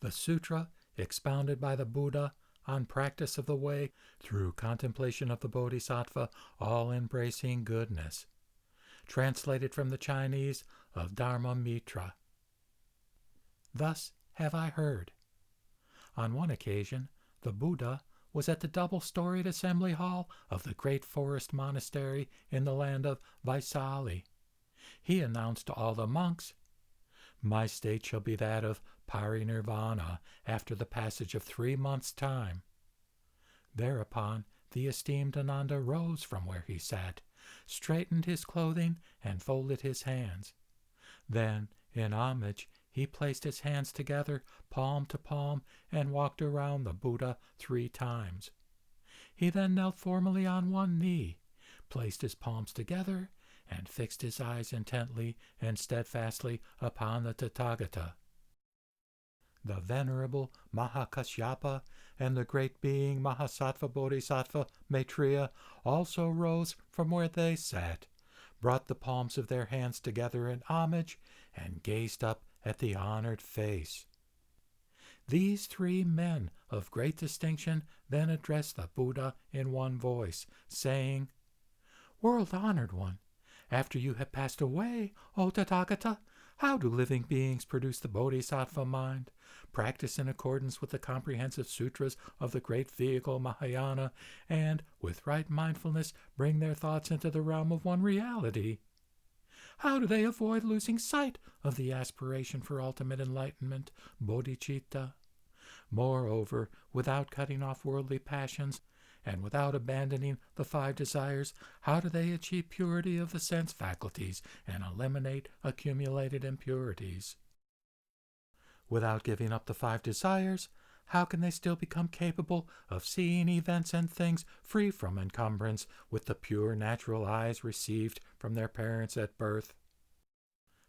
the Sutra expounded by the Buddha on practice of the way through contemplation of the Bodhisattva All-embracing Goodness, translated from the Chinese of Dharma Mitra. Thus have I heard. On one occasion, the Buddha was at the double-storied assembly hall of the great forest monastery in the land of Vaisali. He announced to all the monks, "My state shall be that of parinirvana after the passage of 3 months' time." Thereupon the esteemed Ananda rose from where he sat, straightened his clothing, and folded his hands. Then, in homage, he placed his hands together, palm to palm, and walked around the Buddha 3 times. He then knelt formally on one knee, placed his palms together, and fixed his eyes intently and steadfastly upon the Tathagata. The venerable Mahakasyapa and the great being Mahasattva Bodhisattva Maitreya also rose from where they sat, brought the palms of their hands together in homage, and gazed up at the honored face. These 3 men of great distinction then addressed the Buddha in one voice, saying, "World-honored one, after you have passed away, O Tathagata, how do living beings produce the Bodhisattva mind, practice in accordance with the comprehensive sutras of the great vehicle Mahayana, and, with right mindfulness, bring their thoughts into the realm of one reality? How do they avoid losing sight of the aspiration for ultimate enlightenment, bodhicitta? Moreover, without cutting off worldly passions, and without abandoning the 5 desires, how do they achieve purity of the sense faculties and eliminate accumulated impurities? Without giving up the 5 desires, how can they still become capable of seeing events and things free from encumbrance with the pure natural eyes received from their parents at birth?"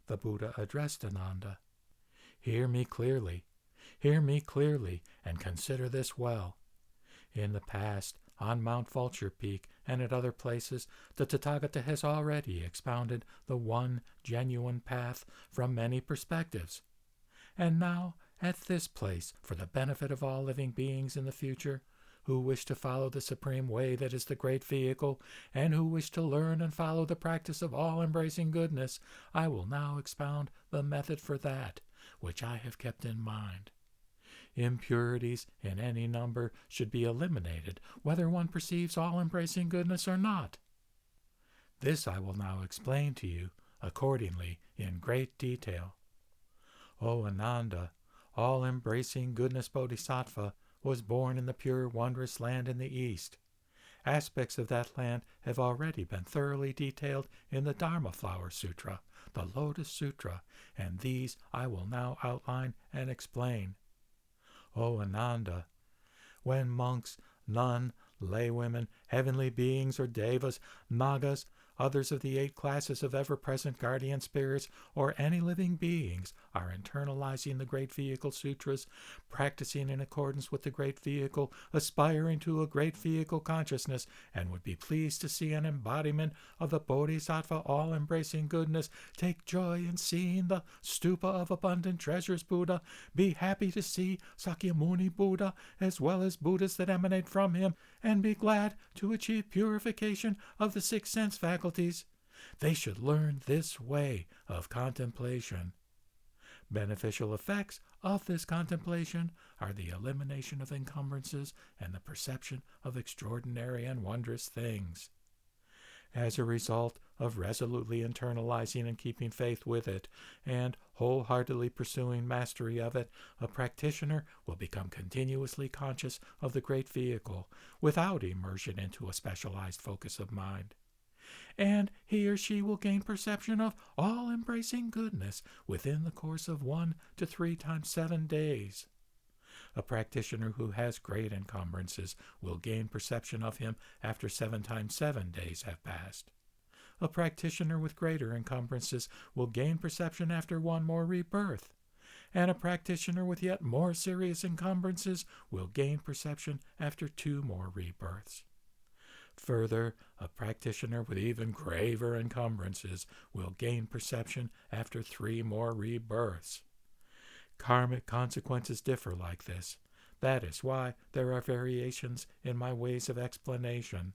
The Buddha addressed Ananda, hear me clearly, and consider this well. In the past, on Mount Vulture Peak and at other places, the Tathagata has already expounded the one genuine path from many perspectives. And now, at this place, for the benefit of all living beings in the future, who wish to follow the supreme way that is the great vehicle, and who wish to learn and follow the practice of all-embracing goodness, I will now expound the method for that, which I have kept in mind. Impurities in any number should be eliminated, whether one perceives all-embracing goodness or not. This I will now explain to you, accordingly, in great detail. O Ananda, all-embracing goodness Bodhisattva was born in the pure, wondrous land in the East. Aspects of that land have already been thoroughly detailed in the Dharma Flower Sutra, the Lotus Sutra, and these I will now outline and explain. O Ananda, when monks, nun, laywomen, heavenly beings or devas, nagas, others of the 8 classes of ever-present guardian spirits, or any living beings are internalizing the Great Vehicle Sutras, practicing in accordance with the Great Vehicle, aspiring to a Great Vehicle consciousness, and would be pleased to see an embodiment of the Bodhisattva All-embracing Goodness, take joy in seeing the Stupa of Abundant Treasures Buddha, be happy to see Sakyamuni Buddha, as well as Buddhas that emanate from him, and be glad to achieve purification of the 6 sense faculties. They should learn this way of contemplation. Beneficial effects of this contemplation are the elimination of encumbrances and the perception of extraordinary and wondrous things. As a result of resolutely internalizing and keeping faith with it, and wholeheartedly pursuing mastery of it, a practitioner will become continuously conscious of the Great Vehicle, without immersion into a specialized focus of mind. And he or she will gain perception of all-embracing goodness within the course of 1 to 3 times 7 days. A practitioner who has great encumbrances will gain perception of him after 7 times 7 days have passed. A practitioner with greater encumbrances will gain perception after 1 more rebirth, and a practitioner with yet more serious encumbrances will gain perception after 2 more rebirths. Further, a practitioner with even graver encumbrances will gain perception after 3 more rebirths. Karmic consequences differ like this. That is why there are variations in my ways of explanation.